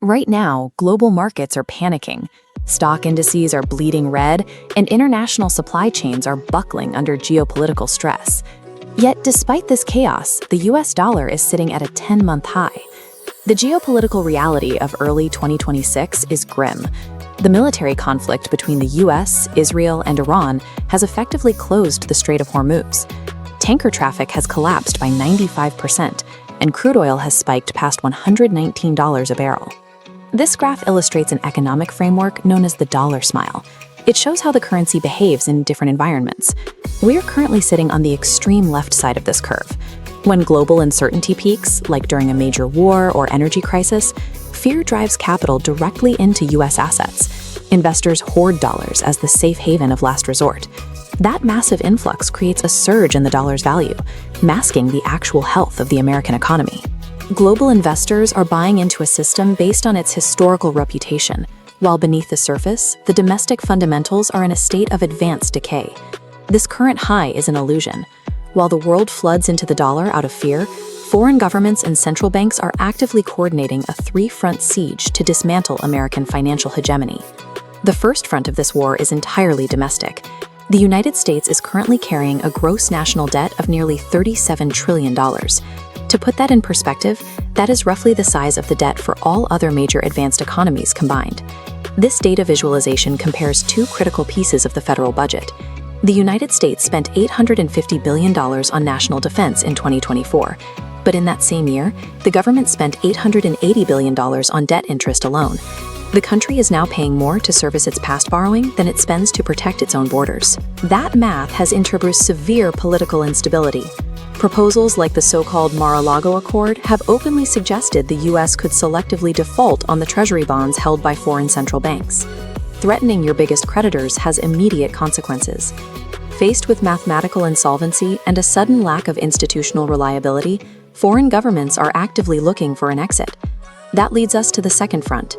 Right now, global markets are panicking. Stock indices are bleeding red, and international supply chains are buckling under geopolitical stress. Yet, despite this chaos, the US dollar is sitting at a 10-month high. The geopolitical reality of early 2026 is grim. The military conflict between the US, Israel, and Iran has effectively closed the Strait of Hormuz. Tanker traffic has collapsed by 95%, and crude oil has spiked past $119 a barrel. This graph illustrates an economic framework known as the dollar smile. It shows how the currency behaves in different environments. We're currently sitting on the extreme left side of this curve. When global uncertainty peaks, like during a major war or energy crisis, fear drives capital directly into US assets. Investors hoard dollars as the safe haven of last resort. That massive influx creates a surge in the dollar's value, masking the actual health of the American economy. Global investors are buying into a system based on its historical reputation, while beneath the surface, the domestic fundamentals are in a state of advanced decay. This current high is an illusion. While the world floods into the dollar out of fear, foreign governments and central banks are actively coordinating a three-front siege to dismantle American financial hegemony. The first front of this war is entirely domestic. The United States is currently carrying a gross national debt of nearly $37 trillion. To put that in perspective, that is roughly the size of the debt for all other major advanced economies combined. This data visualization compares two critical pieces of the federal budget. The United States spent $850 billion on national defense in 2024, but in that same year, the government spent $880 billion on debt interest alone. The country is now paying more to service its past borrowing than it spends to protect its own borders. That math has introduced severe political instability. Proposals like the so-called Mar-a-Lago Accord have openly suggested the U.S. could selectively default on the treasury bonds held by foreign central banks. Threatening your biggest creditors has immediate consequences. Faced with mathematical insolvency and a sudden lack of institutional reliability, foreign governments are actively looking for an exit. That leads us to the second front.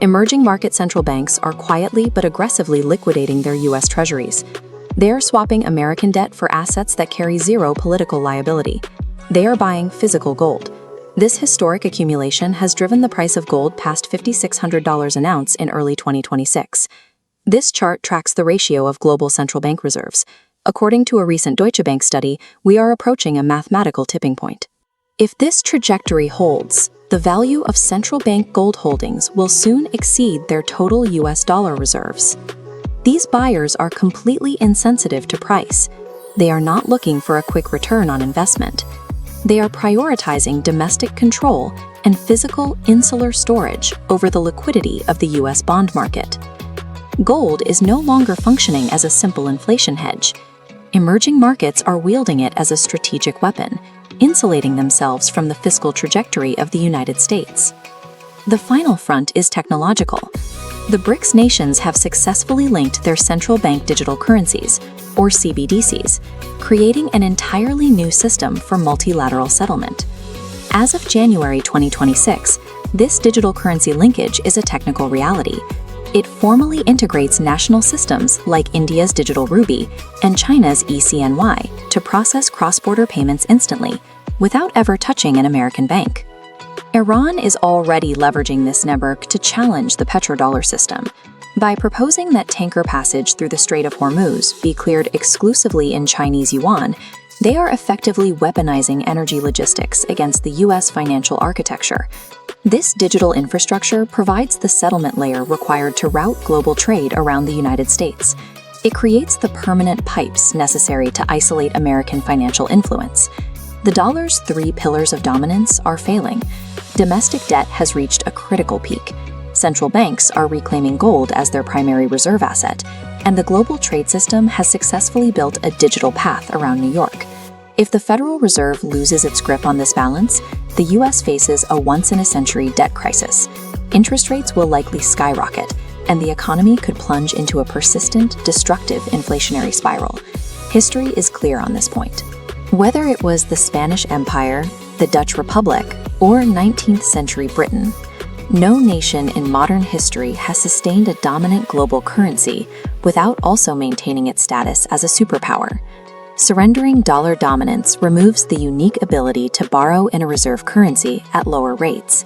Emerging market central banks are quietly but aggressively liquidating their US Treasuries. They are swapping American debt for assets that carry zero political liability. They are buying physical gold. This historic accumulation has driven the price of gold past $5,600 an ounce in early 2026. This chart tracks the ratio of global central bank reserves. According to a recent Deutsche Bank study, we are approaching a mathematical tipping point. If this trajectory holds, the value of central bank gold holdings will soon exceed their total US dollar reserves. These buyers are completely insensitive to price. They are not looking for a quick return on investment. They are prioritizing domestic control and physical insular storage over the liquidity of the US bond market. Gold is no longer functioning as a simple inflation hedge. Emerging markets are wielding it as a strategic weapon, insulating themselves from the fiscal trajectory of the United States. The final front is technological. The BRICS nations have successfully linked their central bank digital currencies, or CBDCs, creating an entirely new system for multilateral settlement. As of January 2026, this digital currency linkage is a technical reality. It formally integrates national systems like India's Digital Rupee and China's eCNY to process cross-border payments instantly, without ever touching an American bank. Iran is already leveraging this network to challenge the petrodollar system. By proposing that tanker passage through the Strait of Hormuz be cleared exclusively in Chinese yuan, they are effectively weaponizing energy logistics against the U.S. financial architecture. This digital infrastructure provides the settlement layer required to route global trade around the United States. It creates the permanent pipes necessary to isolate American financial influence. The dollar's three pillars of dominance are failing. Domestic debt has reached a critical peak. Central banks are reclaiming gold as their primary reserve asset, and the global trade system has successfully built a digital path around New York. If the Federal Reserve loses its grip on this balance, the U.S. faces a once-in-a-century debt crisis. Interest rates will likely skyrocket, and the economy could plunge into a persistent, destructive inflationary spiral. History is clear on this point. Whether it was the Spanish Empire, the Dutch Republic, or 19th century Britain, no nation in modern history has sustained a dominant global currency without also maintaining its status as a superpower. Surrendering dollar dominance removes the unique ability to borrow in a reserve currency at lower rates.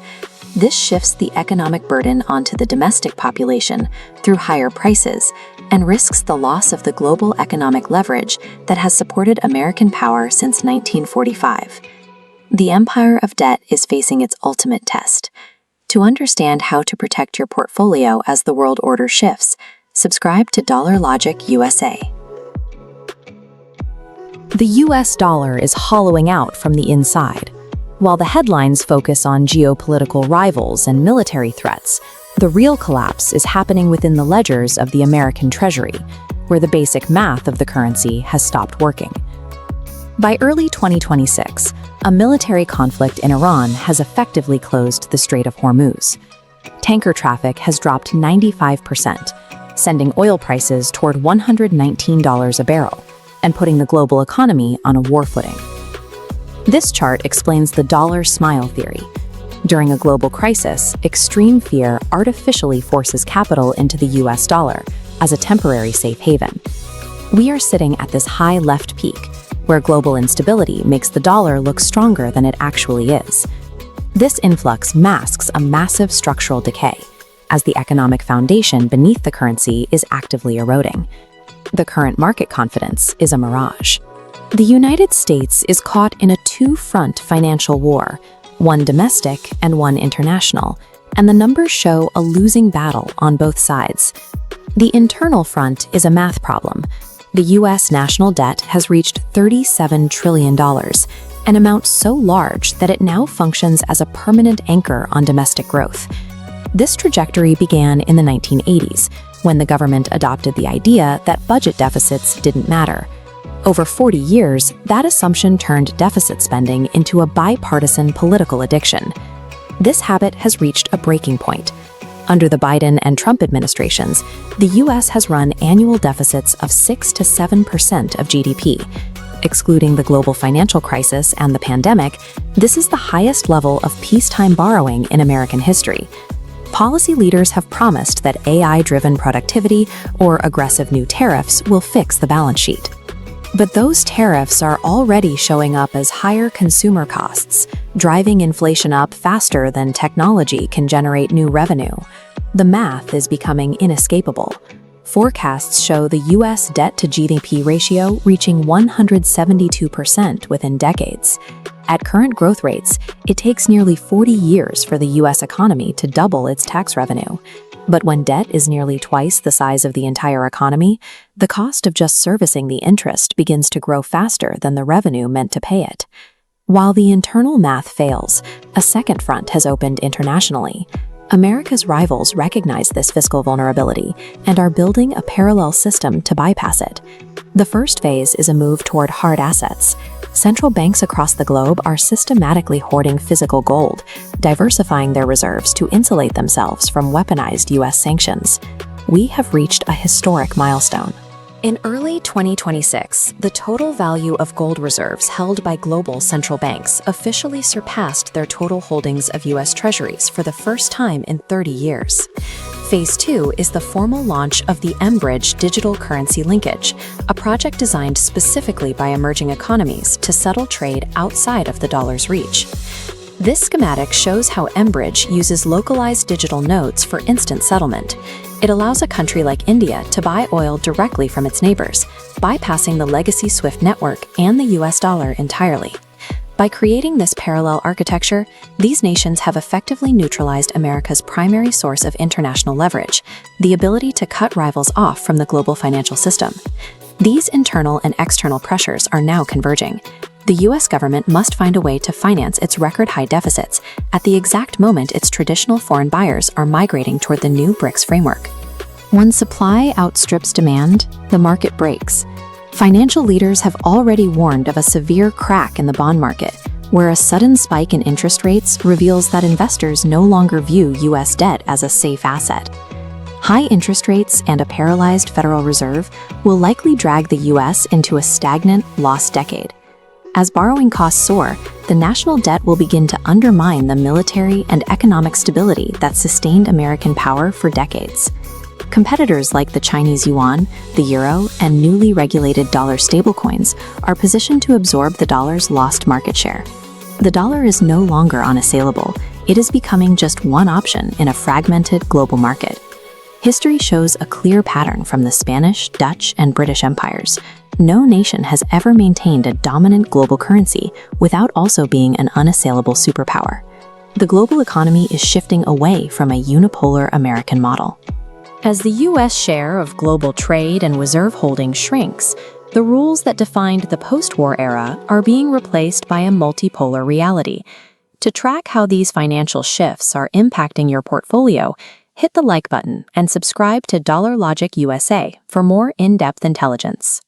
This shifts the economic burden onto the domestic population through higher prices and risks the loss of the global economic leverage that has supported American power since 1945. The empire of debt is facing its ultimate test. To understand how to protect your portfolio as the world order shifts, subscribe to Dollar Logic USA. The US dollar is hollowing out from the inside. While the headlines focus on geopolitical rivals and military threats, the real collapse is happening within the ledgers of the American Treasury, where the basic math of the currency has stopped working. By early 2026, a military conflict in Iran has effectively closed the Strait of Hormuz. Tanker traffic has dropped 95%, sending oil prices toward $119 a barrel and putting the global economy on a war footing. This chart explains the dollar smile theory. During a global crisis, extreme fear artificially forces capital into the US dollar as a temporary safe haven. We are sitting at this high left peak, where global instability makes the dollar look stronger than it actually is. This influx masks a massive structural decay, as the economic foundation beneath the currency is actively eroding. The current market confidence is a mirage. The United States is caught in a two-front financial war, one domestic and one international, and the numbers show a losing battle on both sides. The internal front is a math problem. The U.S. national debt has reached $37 trillion, an amount so large that it now functions as a permanent anchor on domestic growth. This trajectory began in the 1980s, when the government adopted the idea that budget deficits didn't matter. Over 40 years, that assumption turned deficit spending into a bipartisan political addiction. This habit has reached a breaking point. Under the Biden and Trump administrations, the U.S. has run annual deficits of 6 to 7% of GDP. Excluding the global financial crisis and the pandemic, this is the highest level of peacetime borrowing in American history. Policy leaders have promised that AI-driven productivity or aggressive new tariffs will fix the balance sheet. But those tariffs are already showing up as higher consumer costs, driving inflation up faster than technology can generate new revenue. The math is becoming inescapable. Forecasts show the U.S. debt-to-GDP ratio reaching 172% within decades. At current growth rates, it takes nearly 40 years for the U.S. economy to double its tax revenue. But when debt is nearly twice the size of the entire economy, the cost of just servicing the interest begins to grow faster than the revenue meant to pay it. While the internal math fails, a second front has opened internationally. America's rivals recognize this fiscal vulnerability and are building a parallel system to bypass it. The first phase is a move toward hard assets. Central banks across the globe are systematically hoarding physical gold, diversifying their reserves to insulate themselves from weaponized U.S. sanctions. We have reached a historic milestone. In early 2026, the total value of gold reserves held by global central banks officially surpassed their total holdings of US Treasuries for the first time in 30 years. Phase 2 is the formal launch of the mBridge digital currency linkage, a project designed specifically by emerging economies to settle trade outside of the dollar's reach. This schematic shows how mBridge uses localized digital nodes for instant settlement. It allows a country like India to buy oil directly from its neighbors, bypassing the legacy SWIFT network and the US dollar entirely. By creating this parallel architecture, these nations have effectively neutralized America's primary source of international leverage, the ability to cut rivals off from the global financial system. These internal and external pressures are now converging. The U.S. government must find a way to finance its record-high deficits at the exact moment its traditional foreign buyers are migrating toward the new BRICS framework. When supply outstrips demand, the market breaks. Financial leaders have already warned of a severe crack in the bond market, where a sudden spike in interest rates reveals that investors no longer view U.S. debt as a safe asset. High interest rates and a paralyzed Federal Reserve will likely drag the U.S. into a stagnant, lost decade. As borrowing costs soar, the national debt will begin to undermine the military and economic stability that sustained American power for decades. Competitors like the Chinese yuan, the euro, and newly regulated dollar stablecoins are positioned to absorb the dollar's lost market share. The dollar is no longer unassailable. it is becoming just one option in a fragmented global market. History shows a clear pattern from the Spanish, Dutch, and British empires. No nation has ever maintained a dominant global currency without also being an unassailable superpower. The global economy is shifting away from a unipolar American model. As the U.S. share of global trade and reserve holdings shrinks, the rules that defined the post-war era are being replaced by a multipolar reality. To track how these financial shifts are impacting your portfolio, hit the like button and subscribe to Dollar Logic USA for more in-depth intelligence.